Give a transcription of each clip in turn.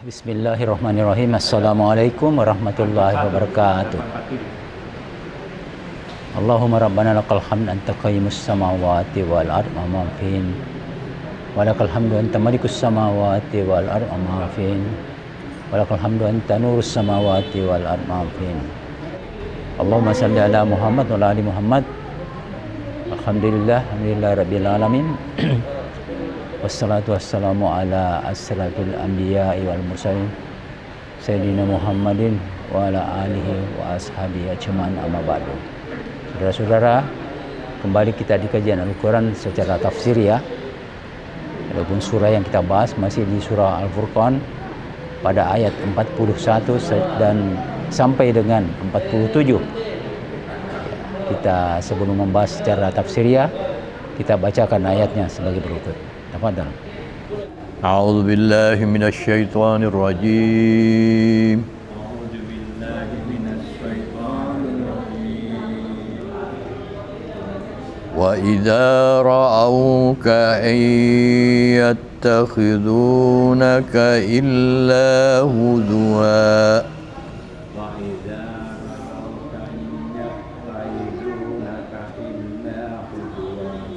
Bismillahirrahmanirrahim. Assalamualaikum warahmatullahi wabarakatuh. Allahumma rabbana lakal hamd anta qayyimus samawati wal ard wa ma fihin. Wa lakal hamdu anta malikus samawati wal ard wa ma fihin. Wa lakal hamdu anta nurus samawati wal ard wa ma fihin. Allahumma salli ala Muhammad wa ala ali Muhammad. Alhamdulillah rabbil alamin. Wassalatu wassalamu ala asrafil anbiya'i wal mursalin Sayyidina Muhammadin wa ala alihi wa ashabihi ajma'in, amma ba'du. Saudara-saudara, kembali kita di kajian Al-Quran secara tafsir ya. Adapun surah yang kita bahas masih di surah Al-Furqan pada ayat 41 dan sampai dengan 47. Kita sebelum membahas secara tafsir ya, kita bacakan ayatnya sebagai berikut. Tafadhal. A'udzu billahi minasy syaithanir rajim. A'udzu billahi minasy syaithanir rajim. Wa idza ra'awka yattakhidunaka illa huzwa. Wa idza ra'awka yattakhidunaka illa huzwa.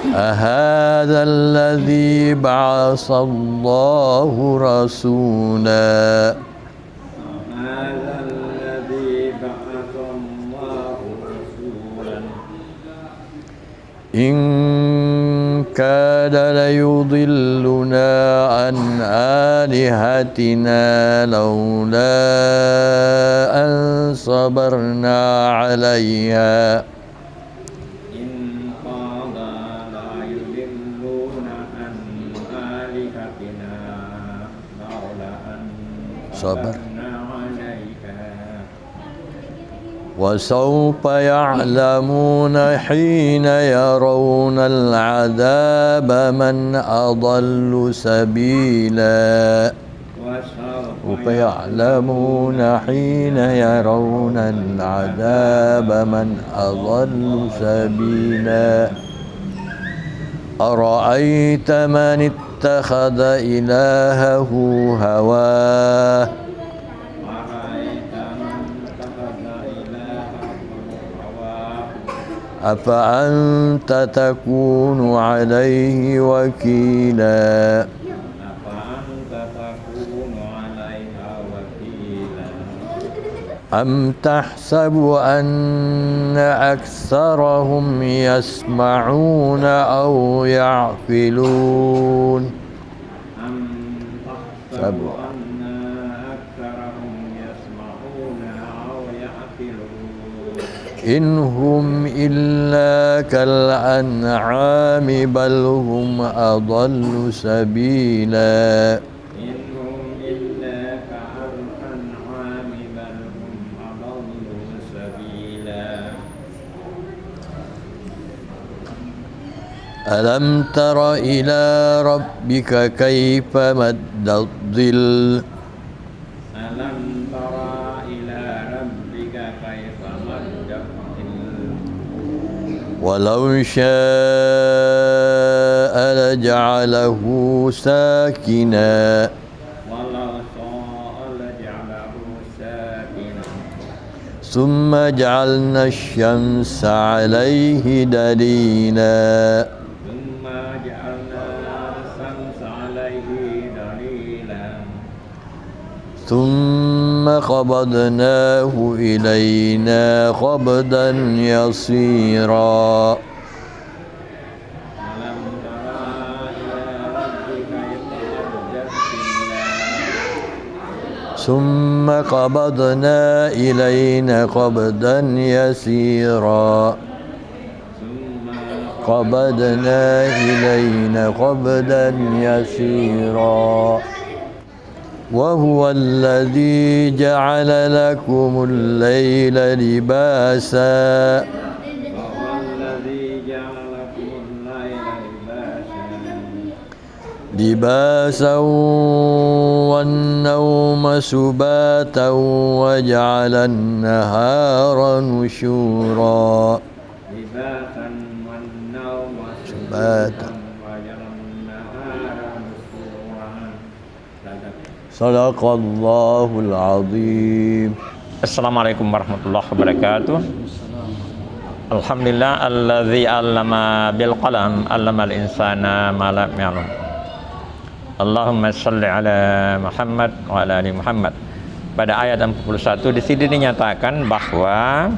أهذا الذي بعث الله رسولا هذا الذي بعث الله رسولا إن كاد ليضلنا عن آلهتنا لولا أن صبرنا عليها إن قاد لا يضلون عن آلهتنا لولا أن صبرنا عليها وسوف يعلمون حين يرون العذاب من أضل سبيلا سوف يعلمون حين يرون العذاب من أضل سبيلا أرأيت من اتخذ إلهه هواه أرأيت من اتخذ إلهه هواه أفأنت تكون عليه وكيلا أفأنت تكون عليها وكيلا أم تحسب أن أكثرهم يسمعون أو يعقلون أم تحسب أن أكثرهم يسمعون أو يعقلون إن هم إلا كالأنعام بل هم أضل سبيلا إن هم إلا كالأنعام بل هم أضل سبيلا ألم تر إلى ربك كيف مد الظل ألم تر إلى ربك كيف مد الظل ولو شاء لجعله ساكنا ولو شاء لجعله ساكنا ثم جعلنا الشمس عليه دليلا ثم جعلنا الشمس عليه دليلا ثم قبضناه إلينا قبضا يسيرا ألم تر إلى ربك كيف مد الظل ثم قبضنا إلينا قبضا يسيرا قبضنا إلينا قبضا يسيرا وهو الذي جعل لكم الليل لباسا وهو الذي جعل لكم الليل لباسا والنوم سباتا وجعل النهار نشورا لباسا والنوم سباتا وجعل النهار نشورا. Sadaqallahul azim. Assalamualaikum warahmatullahi wabarakatuh. Alhamdulillah alladzi 'allama bil qalam 'allamal insana ma lam ya'lam. Allahumma shalli ala Muhammad wa ala ali Muhammad. Pada ayat 41 di sini dinyatakan bahwa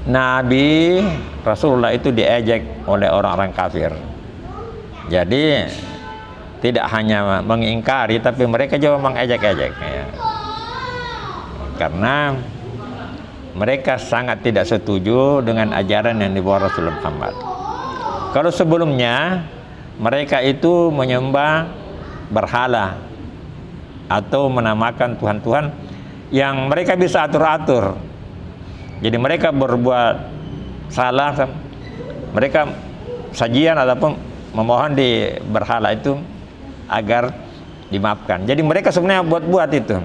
Nabi Rasulullah itu diejek oleh orang-orang kafir. Jadi tidak hanya mengingkari, tapi mereka juga mengejek-ejek ya. Karena mereka sangat tidak setuju dengan ajaran yang dibawa Rasulullah Muhammad. Kalau sebelumnya mereka itu menyembah berhala atau menamakan Tuhan-Tuhan yang mereka bisa atur-atur. Jadi mereka berbuat salah, mereka sajian ataupun memohon di berhala itu agar dimaafkan. Jadi mereka sebenarnya buat-buat itu.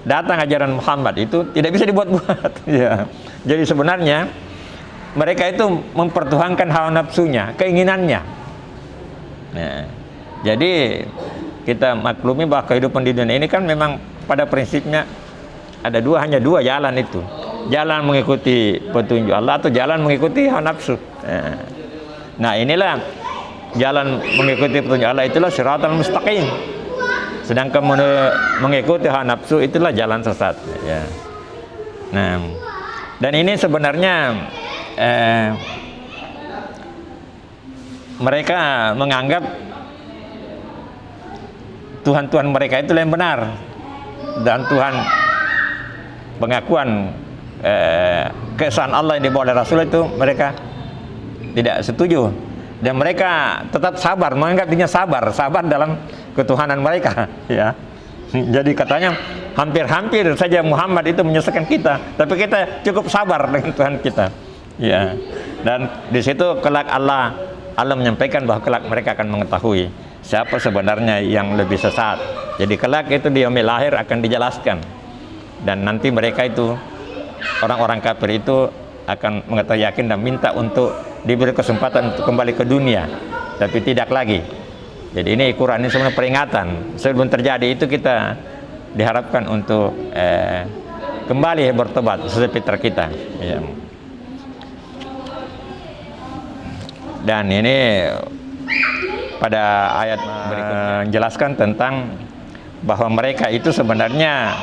Datang ajaran Muhammad itu tidak bisa dibuat-buat. Ya. Jadi sebenarnya mereka itu mempertuhankan hawa nafsunya, keinginannya. Nah, jadi kita maklumi bahwa kehidupan di dunia ini kan memang pada prinsipnya ada hanya dua jalan itu. Jalan mengikuti petunjuk Allah atau jalan mengikuti hawa nafsu. Nah, inilah jalan mengikuti petunjuk Allah, itulah siratal mustaqim. Sedangkan mengikuti hawa nafsu itulah jalan sesat ya. Nah, dan ini sebenarnya mereka menganggap Tuhan-Tuhan mereka itu yang benar, dan Tuhan pengakuan keesaan Allah yang dibawa oleh Rasul itu mereka tidak setuju. Dan mereka tetap sabar, menganggap dirinya sabar dalam ketuhanan mereka ya. Jadi katanya hampir-hampir saja Muhammad itu menyesatkan kita, tapi kita cukup sabar dengan Tuhan kita ya. Dan di situ kelak Allah menyampaikan bahwa kelak mereka akan mengetahui siapa sebenarnya yang lebih sesat. Jadi kelak itu di yaumil akhir akan dijelaskan, dan nanti mereka itu orang-orang kafir itu akan mengetahui yakin dan minta untuk diberi kesempatan untuk kembali ke dunia, tapi tidak lagi. Jadi ini Quran ini sebenarnya peringatan. Sebelum terjadi itu kita diharapkan untuk kembali bertobat sesuai fitrah kita ya. Dan ini pada ayat berikutnya menjelaskan tentang bahwa mereka itu sebenarnya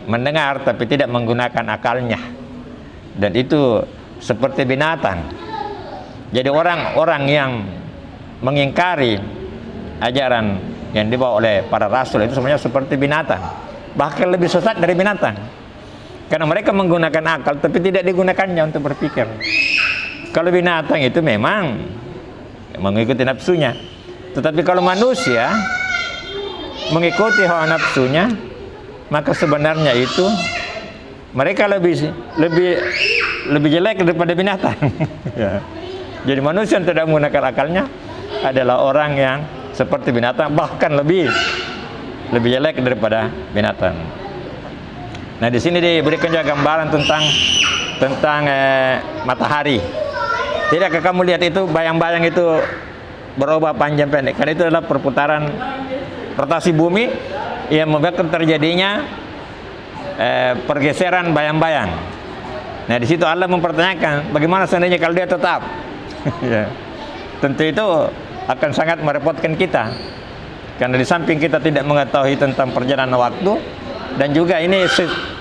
mendengar tapi tidak menggunakan akalnya, dan itu seperti binatang. Jadi orang-orang yang mengingkari ajaran yang dibawa oleh para rasul itu sebenarnya seperti binatang, bahkan lebih sesat dari binatang, karena mereka menggunakan akal tapi tidak digunakannya untuk berpikir. Kalau binatang itu memang mengikuti nafsunya, tetapi kalau manusia mengikuti hawa nafsunya, maka sebenarnya itu mereka lebih jelek daripada binatang. Ya. Jadi manusia yang tidak menggunakan akalnya adalah orang yang seperti binatang, bahkan lebih jelek daripada binatang. Nah, di sini diberikan juga gambaran tentang matahari. Tidakkah kamu lihat itu bayang-bayang itu berubah panjang pendek? Karena itu adalah perputaran rotasi bumi yang menyebabkan terjadinya pergeseran bayang-bayang. Nah, di situ Allah mempertanyakan bagaimana seandainya kalau dia tetap. Ya. Tentu itu akan sangat merepotkan kita, karena di samping kita tidak mengetahui tentang perjalanan waktu, dan juga ini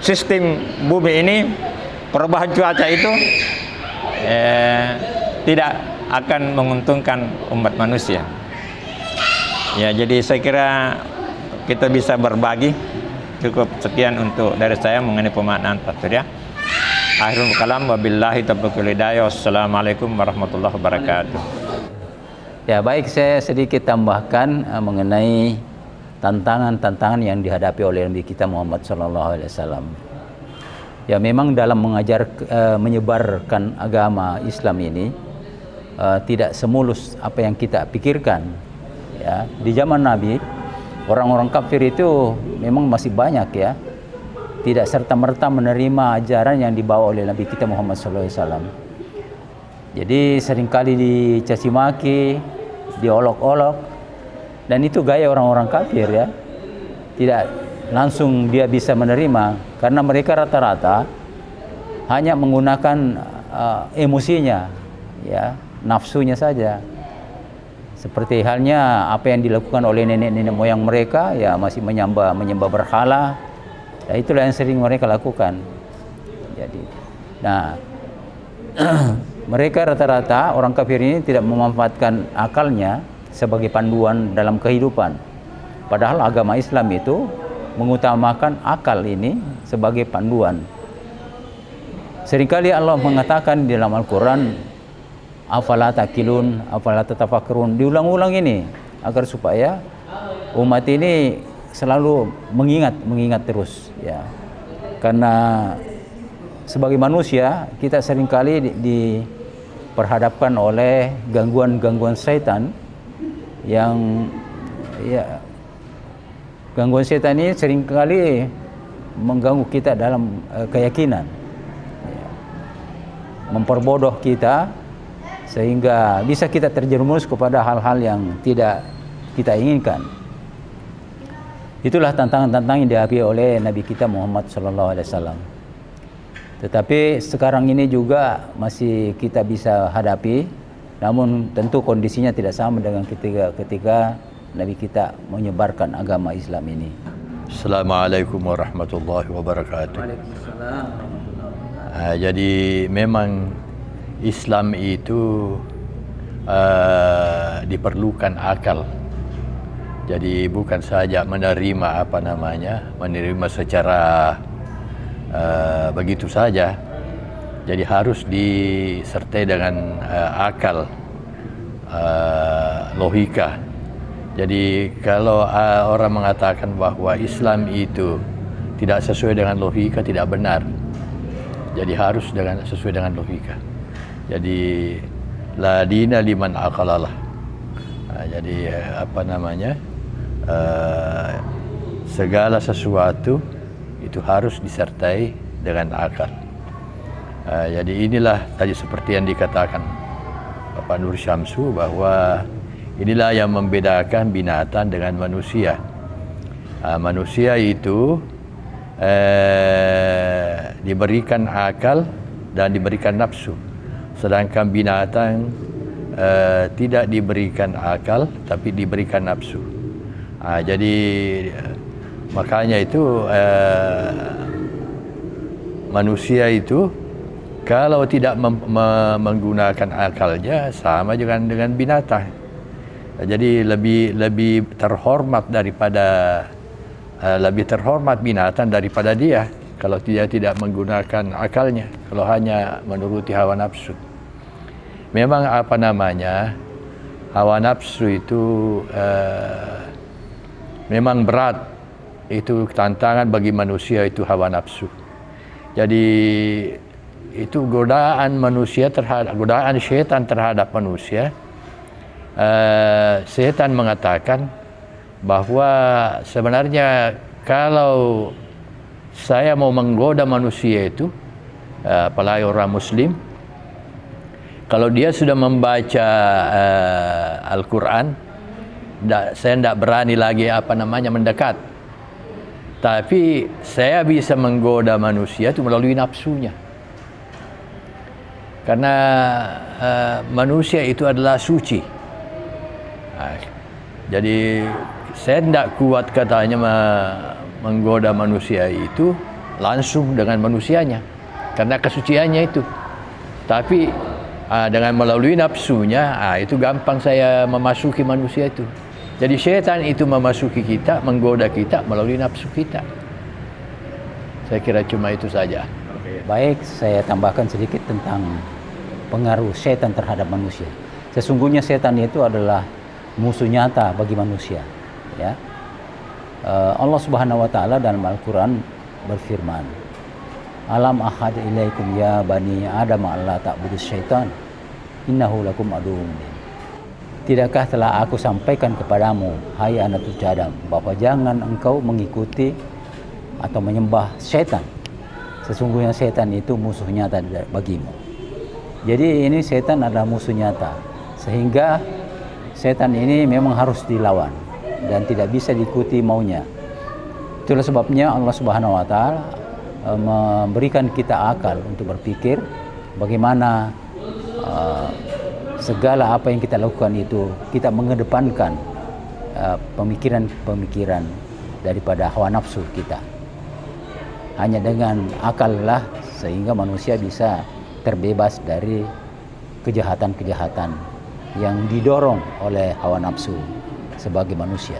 sistem bumi ini, perubahan cuaca itu tidak akan menguntungkan umat manusia. Ya, jadi saya kira kita bisa berbagi. Cukup sekian untuk dari saya mengenai pemaknaan tafsir ya. Akhirul kalam, wabillahi taufiq wal hidayah. Wassalamualaikum warahmatullahi wabarakatuh. Ya, baik, saya sedikit tambahkan mengenai tantangan-tantangan yang dihadapi oleh Nabi kita Muhammad SAW. Ya, memang dalam menyebarkan agama Islam ini tidak semulus apa yang kita pikirkan. Ya, di zaman Nabi, orang-orang kafir itu memang masih banyak ya, tidak serta-merta menerima ajaran yang dibawa oleh Nabi kita Muhammad SAW. Jadi seringkali dicaci maki, diolok-olok, dan itu gaya orang-orang kafir ya. tidak langsung dia bisa menerima, karena mereka rata-rata hanya menggunakan emosinya, ya, nafsunya saja. Seperti halnya apa yang dilakukan oleh nenek-nenek moyang mereka, ya masih menyembah berhala. Ya, itulah yang sering mereka lakukan. Jadi, nah mereka rata-rata orang kafir ini tidak memanfaatkan akalnya sebagai panduan dalam kehidupan. Padahal agama Islam itu mengutamakan akal ini sebagai panduan. Seringkali Allah mengatakan di dalam Al-Quran, afala takilun, afala tatafakkarun, diulang-ulang ini agar supaya umat ini selalu mengingat terus, ya. Karena sebagai manusia kita seringkali diperhadapkan oleh gangguan syaitan yang, ya, gangguan setan ini seringkali mengganggu kita dalam keyakinan, ya, memperbodoh kita sehingga bisa kita terjerumus kepada hal-hal yang tidak kita inginkan. Itulah tantangan-tantangan yang dihadapi oleh Nabi kita Muhammad SAW. Tetapi sekarang ini juga masih kita bisa hadapi, namun tentu kondisinya tidak sama dengan ketika Nabi kita menyebarkan agama Islam ini. Assalamualaikum warahmatullahi wabarakatuh. Jadi memang Islam itu diperlukan akal. Jadi bukan saja menerima menerima secara begitu saja. Jadi harus disertai dengan akal, logika. Jadi kalau orang mengatakan bahwa Islam itu tidak sesuai dengan logika, tidak benar. Jadi harus sesuai dengan logika. Jadi la dina liman aqalalah. Jadi segala sesuatu itu harus disertai dengan akal. Jadi inilah tadi seperti yang dikatakan Bapak Nur Syamsu, bahwa inilah yang membedakan binatang dengan manusia. Manusia itu diberikan akal dan diberikan nafsu. Sedangkan binatang tidak diberikan akal tapi diberikan nafsu. Jadi makanya itu manusia itu kalau tidak menggunakan akalnya sama dengan binatang. Jadi lebih terhormat binatang daripada dia kalau dia tidak menggunakan akalnya, kalau hanya menuruti hawa nafsu. Memang hawa nafsu itu memang berat, itu tantangan bagi manusia, itu hawa nafsu. Jadi itu godaan syaitan terhadap manusia. Setan mengatakan bahwa sebenarnya kalau saya mau menggoda manusia itu, apalagi orang Muslim, kalau dia sudah membaca Al-Quran, saya tidak berani lagi mendekat. Tapi saya bisa menggoda manusia itu melalui nafsunya. Karena manusia itu adalah suci. Jadi saya tidak kuat katanya menggoda manusia itu langsung dengan manusianya, karena kesuciannya itu. Tapi dengan melalui nafsunya, itu gampang saya memasuki manusia itu. Jadi syaitan itu memasuki kita, menggoda kita melalui nafsu kita. Saya kira cuma itu saja. Baik, saya tambahkan sedikit tentang pengaruh syaitan terhadap manusia. Sesungguhnya syaitan itu adalah musuh nyata bagi manusia, ya. Allah Subhanahu wa taala dalam Al-Qur'an berfirman, "Alam ahad ilaikum ya bani Adam alla ta'budus syaitan innahu lakum aduwwun mubin." Tidakkah telah aku sampaikan kepadamu, hai anak cucu Adam, bahwa jangan engkau mengikuti atau menyembah syaitan. Sesungguhnya syaitan itu musuh nyata bagimu. Jadi ini syaitan adalah musuh nyata, sehingga syaitan ini memang harus dilawan dan tidak bisa diikuti maunya. Itulah sebabnya Allah Subhanahu wa taala memberikan kita akal untuk berpikir bagaimana segala apa yang kita lakukan itu kita mengedepankan pemikiran-pemikiran daripada hawa nafsu kita. Hanya dengan akal lah sehingga manusia bisa terbebas dari kejahatan-kejahatan yang didorong oleh hawa nafsu sebagai manusia.